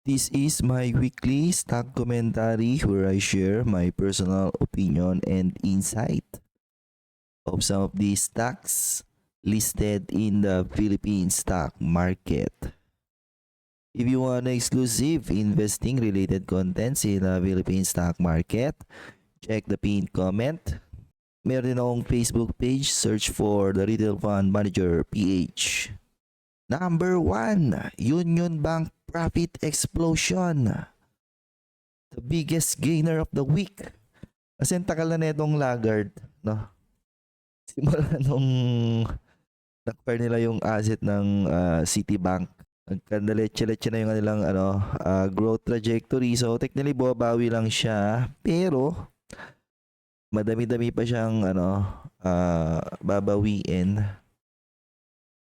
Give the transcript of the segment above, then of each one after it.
This is my weekly stock commentary where I share my personal opinion and insight of some of these stocks listed in the Philippine stock market. If you want exclusive investing related contents in the Philippine stock market, check the pinned comment. Meron din akong Facebook page, search for the Retail Fund Manager PH. Number 1, Union Bank Profit Explosion. The biggest gainer of the week. Kasi ang tagal na itong laggard, no? Simula nung nakpare nila yung asset ng Citibank. Nagkandaletse-letse na yung kanilang growth trajectory. So technically babawi lang siya, pero madami-dami pa siyang babawiin.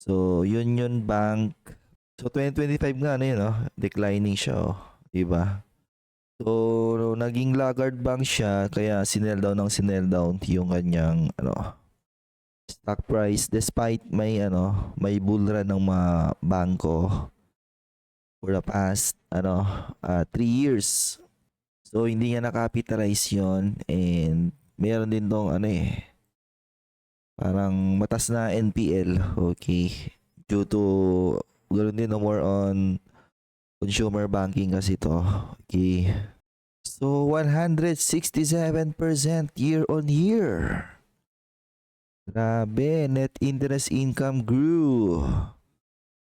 So Union Bank, so 2025 nga declining siya, di ba? So naging laggard bank siya kaya sinell down yung kanyang stock price despite may bull run ng mga bangko for the past 3 years. So hindi niya na-capitalize yon, and meron din tong parang matas na NPL, okay, due to ganoon din more on consumer banking kasi to, okay. So 167% year on year. Grabe, net interest income grew.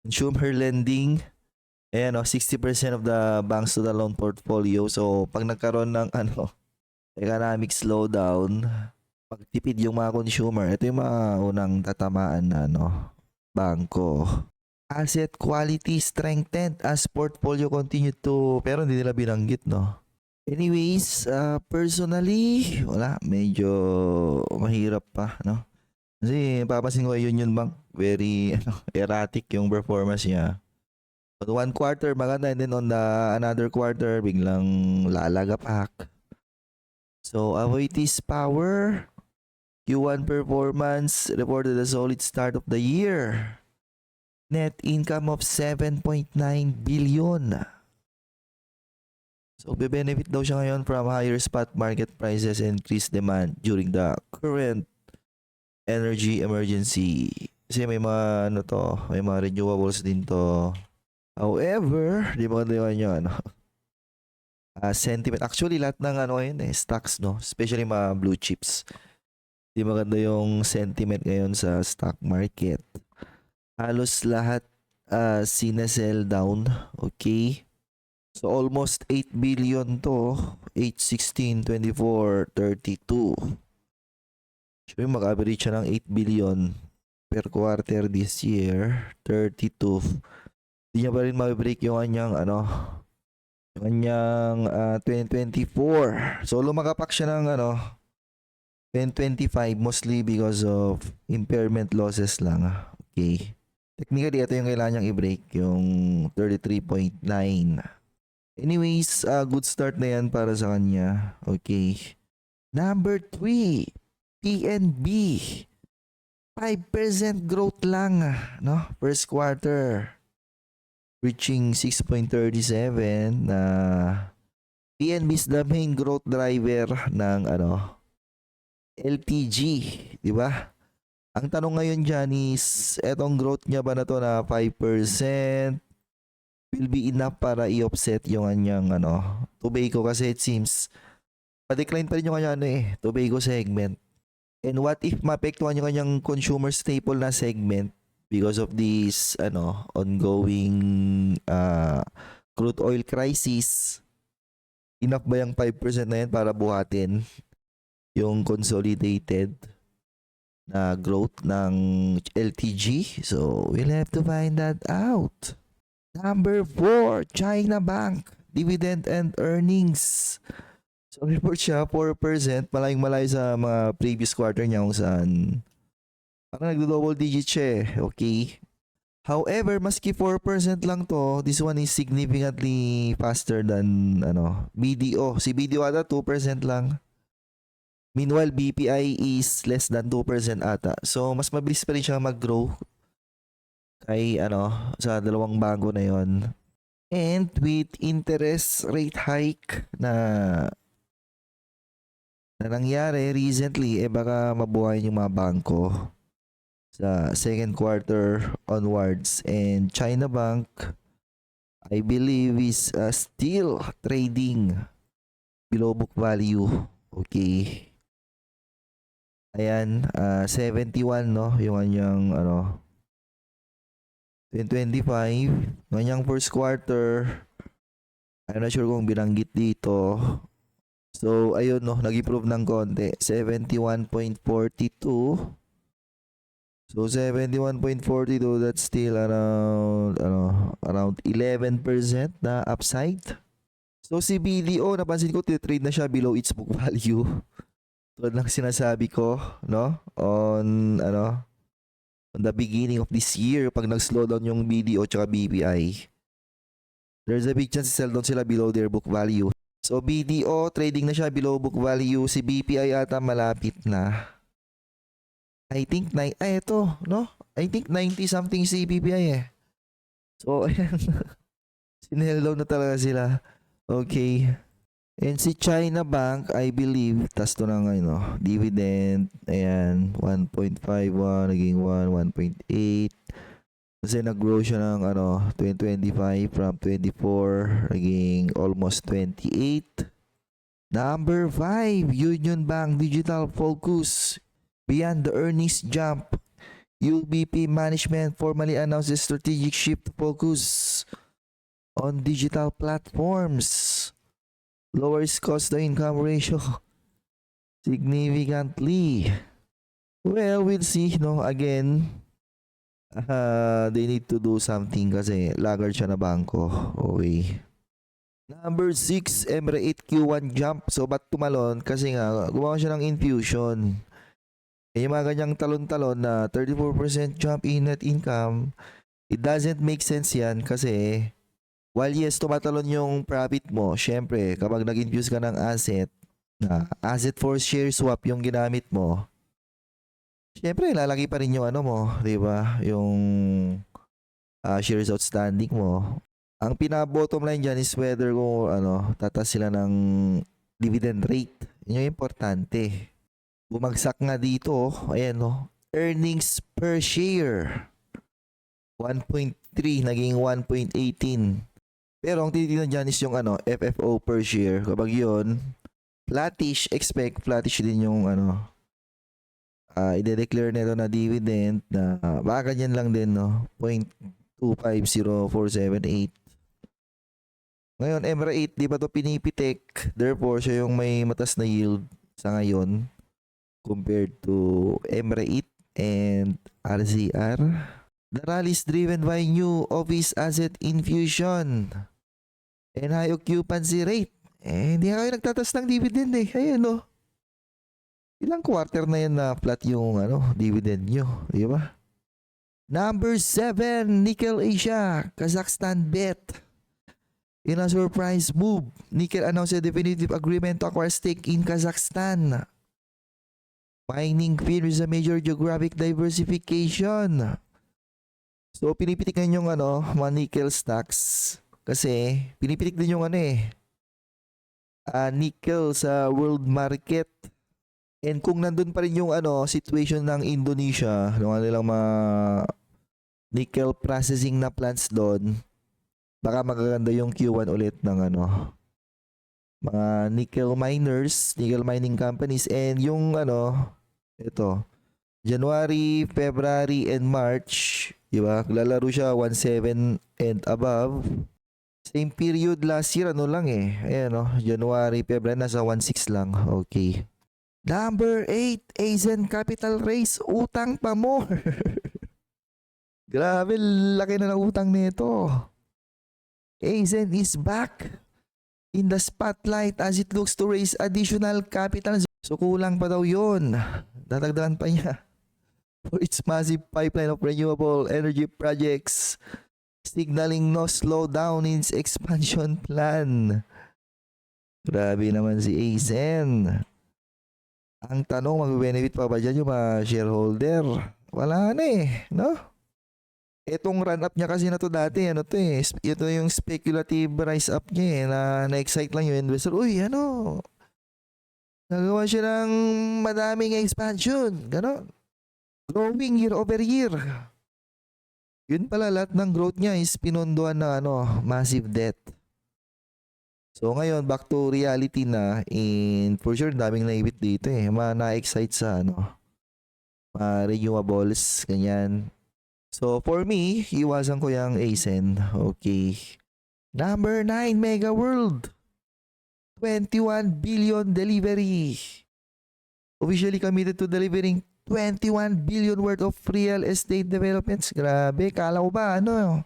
Consumer lending, 60% of the bank's total loan portfolio. So pag nagkaroon ng economic slowdown, pagtipid yung mga consumer, ito yung mga unang tatamaan na bangko. Asset quality strengthened as portfolio continued to, pero hindi nila binanggit, no? Anyways, personally, wala, medyo mahirap pa, no? Kasi papasin ko Union Bank, very erratic yung performance niya. On one quarter maganda, and then on the another quarter biglang lalagapak. So Avoitis Power Q1 performance reported a solid start of the year. Net income of 7.9 billion. So be-benefit daw siya ngayon from higher spot market prices and increased demand during the current energy emergency. Kasi may mga may mga renewables din to. However, di ba yun sentiment. Actually, lahat ng stocks, no? Especially mga blue chips. Di maganda yung sentiment ngayon sa stock market. Halos lahat sinasell down. Okay? So almost 8 billion to. 8, 16, 24, 32. So mag-average siya ng 8 billion per quarter this year. 32. Hindi niya pa rin ma-break yung kanyang yung kanyang 2024. So lumakapak siya ng 2025 mostly because of impairment losses lang. Okay. Technically, ito yung kailangan niyang i-break, yung 33.9. Anyways, good start na yan para sa kanya. Okay. Number 3, PNB. 5% growth lang, no? First quarter. Reaching 6.37 na PNB is the main growth driver ng LPG, di ba? Ang tanong ngayon dyan is, etong growth niya ba na to na 5% will be enough para i-offset yung kanyang Tobago, kasi it seems pa-decline pa rin yung kanyang Tobago segment. And what if maapektuhan yung kanyang consumer staple na segment because of this ongoing crude oil crisis? Enough ba yung 5% na yan para buhatin yung consolidated na growth ng LTG? So, we'll have to find that out. Number 4, China Bank. Dividend and earnings. So, report siya 4%. Malayong-malayo sa mga previous quarter niya kung saan parang nagdo-double digit siya eh. Okay. However, maski 4% lang to, this one is significantly faster than BDO. Si BDO ata 2% lang. Meanwhile, BPI is less than 2% ata. So, mas mabilis pa rin siya mag-grow kay sa dalawang bago na yon. And with interest rate hike na nangyari recently, baka mabuhayin yung mga bangko sa second quarter onwards. And China Bank, I believe, is still trading below book value. Okay. Ayan, 71 no, yung kanyang 2025, kanyang first quarter. I'm not sure kung binanggit dito. So, ayun no, nag-improve ng konti. 71.42. So, 71.42, that's still around 11% na upside. So, si BDO, napansin ko, trade na siya below its book value. Tulad ng sinasabi ko, no? On the beginning of this year, pag nag-slow down yung BDO tsaka BPI, there's a big chance sell down sila below their book value. So, BDO, trading na siya below book value. Si BPI ata malapit na. I think, ito, no? I think 90 something si BPI eh. So, ayan. Sinell down na talaga sila. Okay. And si China Bank, I believe, tas to na ngayon, dividend, ayan, 1.51, naging 1, 1.8. Kasi nag-grow siya ng 2025 from 24, naging almost 28. Number 5, Union Bank Digital Focus. Beyond the earnings jump, UBP Management formally announced a strategic shift to focus on digital platforms. Lowers cost-to-income ratio significantly. Well, we'll see. No, again, they need to do something kasi laggard siya na bangko. Okay. Number 6, Emre 8 Q1 jump. So, ba't tumalon? Kasi nga, gumawa siya ng infusion. Yung mga ganyang talon-talon na 34% jump in net income, it doesn't make sense yan kasi while yes, tumatalon yung profit mo, syempre, kapag nag-infuse ka ng asset, na asset for share swap yung ginamit mo, syempre, lalaki pa rin yung mo, di ba? Yung shares outstanding mo. Ang pinaka-bottom line dyan is whether kung tatas sila ng dividend rate. Yun yung importante. Bumagsak nga dito, ayan earnings per share. 1.3 naging 1.18. Pero ang tinitingnan dyan is yung FFO per share. Kapag yun, flattish, expect flattish din yung i-declare nito na dividend na baka ganyan lang din 0.250478. Ngayon, EMRA 8, di ba to pinipitik? Therefore, siya yung may matas na yield sa ngayon compared to EMRA 8 and RCR. The rally is driven by new office asset infusion and high occupancy rate. Hindi kayo nagtatas ng dividend eh. Ayan Ilang quarter na yan na flat yung dividend nyo. Di ba? Number 7, Nickel Asia, Kazakhstan bet. In a surprise move, Nickel announced a definitive agreement to acquire stake in Kazakhstan. Mining firm is a major geographic diversification. So, pinipitikan yung mga nickel stocks kasi pinipitik din yung nickel sa world market. And kung nandun pa rin yung situation ng Indonesia, yung nilang mga nickel processing na plants doon, baka magaganda yung Q1 ulit ng mga nickel miners, nickel mining companies. And yung ito, January, February, and March, diba? Lalaro siya 1.7 and above. Same period last year, lang eh. Ayan January, February, nasa 1.6 lang. Okay. Number 8, Asian Capital Raise, utang pa more. Grabe, laki na ng utang nito. Asian is back in the spotlight as it looks to raise additional capital. So kulang pa daw yun. Dadagdagan pa niya for its massive pipeline of renewable energy projects, signaling no slowdown in its expansion plan. Grabe naman si Asian. Ang tanong, mag-benefit pa ba dyan yung mga shareholder? Wala na no? Etong run up niya kasi na to dati, ano to eh, ito yung speculative rise up niya eh, na-excite lang yung investor. Uy, ano, nagawa siya ng madaming expansion, gano'n. Growing year over year. Yun pala, lahat ng growth niya is pinondohan ng ano, massive debt. So ngayon, back to reality na, and for sure, daming naibit dito eh, na-excite sa ano, renewables, ganyan. So for me, iwasan ko yung ASEN. Okay. Number 9, Mega World. 21 billion delivery. Officially committed to delivering 21 billion worth of real estate developments. Grabe, kala ko ba ano?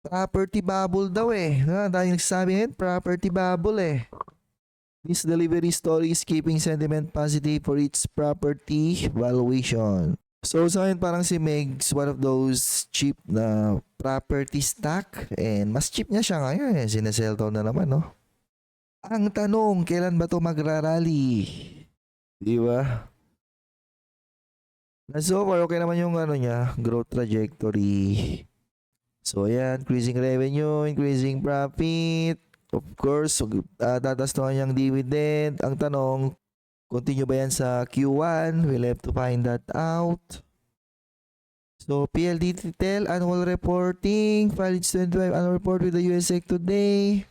Property bubble daw eh. Dahil nagsasabi ngayon, property bubble eh. This delivery story is keeping sentiment positive for its property valuation. So sa akin parang si Meg's one of those cheap na property stock, and mas cheap niya siya ngayon eh. Sinasell down na naman, no? Ang tanong, kailan ba to magrarally? Di ba? Na so far, okay naman yung ano niya, growth trajectory. So ayan, increasing revenue, increasing profit. Of course, tatas na yung dividend. Ang tanong, continue ba yan sa Q1? We'll have to find that out. So, PLDT annual reporting. Filed its 25 annual report with the US SEC today.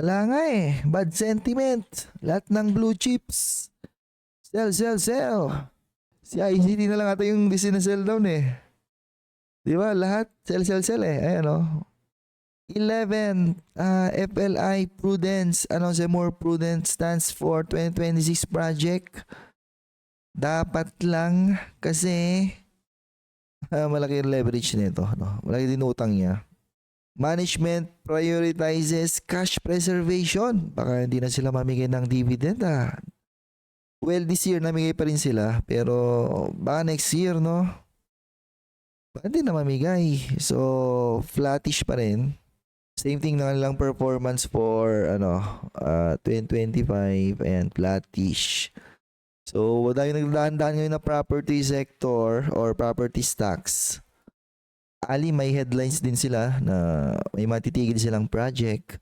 Wala nga eh. Bad sentiment. Lahat ng blue chips. Sell, sell, sell. Si ICT na lang ata yung sell down eh. Di ba? Lahat sell, sell, sell eh. Ayan o. 11. FLI Prudence. Announce a more prudent stance for 2026 project. Dapat lang kasi malaki yung leverage nito. No? Malaki din utang niya. Management prioritizes cash preservation. Baka hindi na sila mamigay ng dividend. Well, this year namigay pa rin sila. Pero baka next year, no? Baka hindi na mamigay. So, flattish pa rin. Same thing na lang performance for 2025 and flattish. So, dahil nagdaan-daan ngayon na property sector or property stocks, ali may headlines din sila na may matitigil silang project.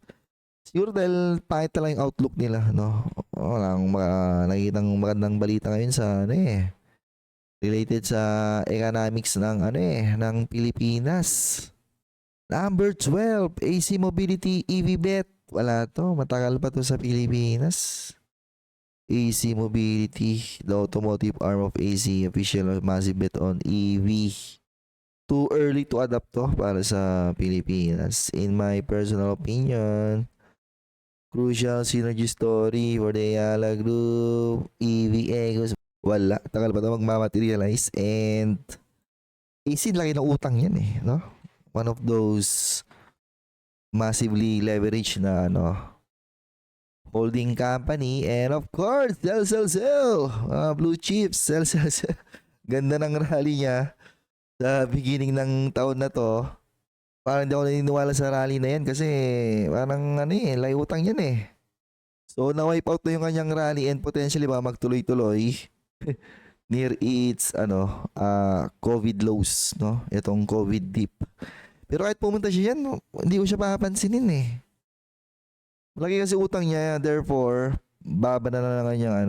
Siguro dahil pangit lang yung outlook nila, no? Walang nakikitang magandang balita ngayon sa related sa economics ng ng Pilipinas. Number 12, AC Mobility EV bet. Wala to, matagal pa to sa Pilipinas. AC Mobility, the automotive arm of AC, official massive bet on EV. Too early to adapt to para sa Pilipinas. In my personal opinion, crucial synergy story for the Ayala Group, EV Egos. Wala, tagal pa ito magmamaterialize. And AC, laki ng utang yan eh, no? One of those massively leveraged na holding company. And of course, sell. Blue chips, sell. Ganda ng rally niya sa beginning ng taon na to. Parang hindi ako naniniwala sa rally na yan kasi parang lay utang yan eh. So na-wipe out na yung kanyang rally and potentially ba magtuloy-tuloy near its COVID lows, no? Itong COVID dip. Pero kahit pumunta siya yan, hindi ko siya papansinin eh. Malaki kasi utang niya, therefore baba na lang kanyang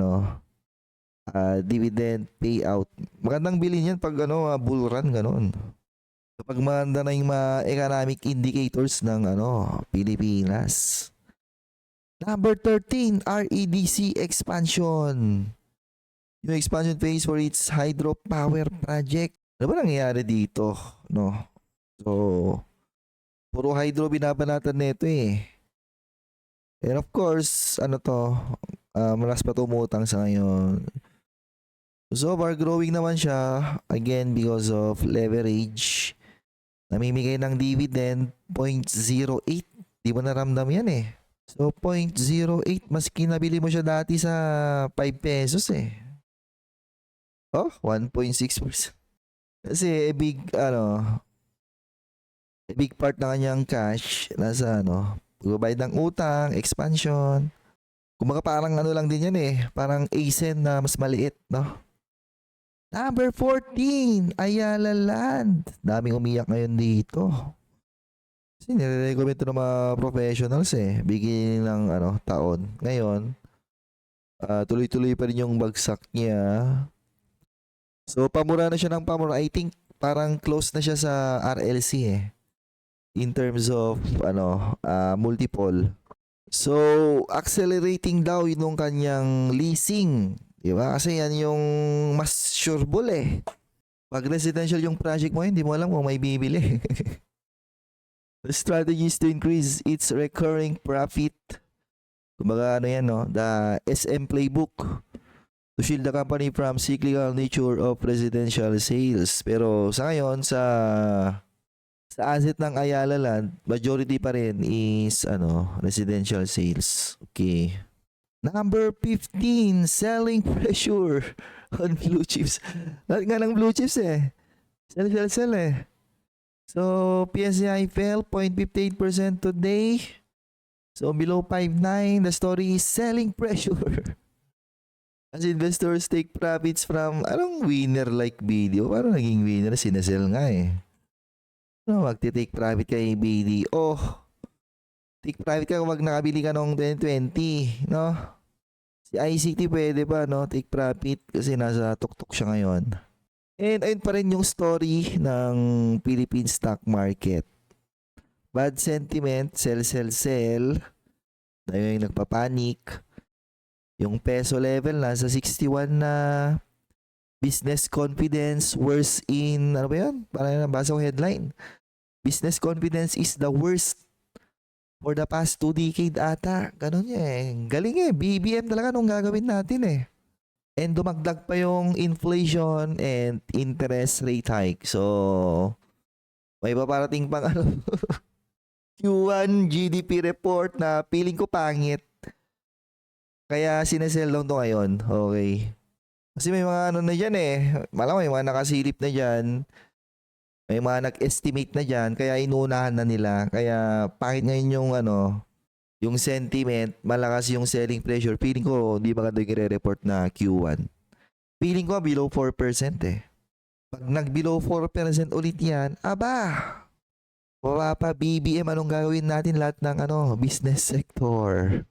dividend payout. Magandang bilhin yan pag bull run, ganon. Kapag maganda na yung mga economic indicators ng Pilipinas. Number 13, REDC expansion. Yung expansion phase for its hydropower project. Ano ba nangyayari dito? No? So, puro hydro binabanatan nito eh. And of course, malas pa tumutang sa ngayon. So far, growing naman siya. Again, because of leverage. Namimigay ng dividend, 0.08. Di mo naramdam yan eh. So, 0.08. Mas kinabili mo siya dati sa 5 pesos eh. Oh, 1.6%. Kasi a big part na kanyang cash nasa pagbabayad ng utang, expansion. Kumbaga parang lang din yan eh. Parang ASEN na mas maliit, no? Number 14, Ayala Land. Daming umiyak ngayon dito. Kasi nire-recommend ito ng mga professionals beginning ng taon. Ngayon, tuloy-tuloy pa rin yung bagsak niya. So, pamura na siya ng pamura. I think parang close na siya sa RLC in terms of multiple. So, accelerating daw yung kanyang leasing. Diba? Kasi yan yung mas sureable Pag residential yung project mo, hindi mo alam kung may bibili. The strategy is to increase its recurring profit. Kumbaga the SM playbook to shield the company from cyclical nature of residential sales. Pero sa ngayon, sa asset ng Ayala Land, majority pa rin is residential sales. Okay. Number 15, selling pressure on blue chips. Lahat nga ng blue chips Sell. So, PSCI fell 0.58% today. So, below 5.9. The story is selling pressure. As investors take profits from, winner-like video. Parang naging winner, sinasell nga magti-take profit kay BD. Take profit ka kung nakabili ka noong 2020, no? Si ICT pwede pa, no? Take profit kasi nasa tuktok siya ngayon. And ayun pa rin yung story ng Philippine stock market. Bad sentiment, sell. Dahil yung nagpapanik. Yung peso level nasa 61 na. Business confidence worse in, Parang nabasa ko headline. Business confidence is the worst for the past 2 decades ata. Ganun Galing BBM talaga nung gagawin natin And dumagdag pa yung inflation and interest rate hike. So, may paparating pang Q1 GDP report na feeling ko pangit. Kaya sinesell lang to ngayon. Okay. Kasi may mga na dyan Malamang may mga nakasilip na dyan. May mga nag-estimate na dyan. Kaya inuunahan na nila. Kaya pangit ngayon yung yung sentiment, malakas yung selling pressure. Feeling ko, di ba yung i-report na Q1? Feeling ko below 4% Pag nag-below 4% ulit yan, baba pa BBM, anong gagawin natin lahat ng business sector?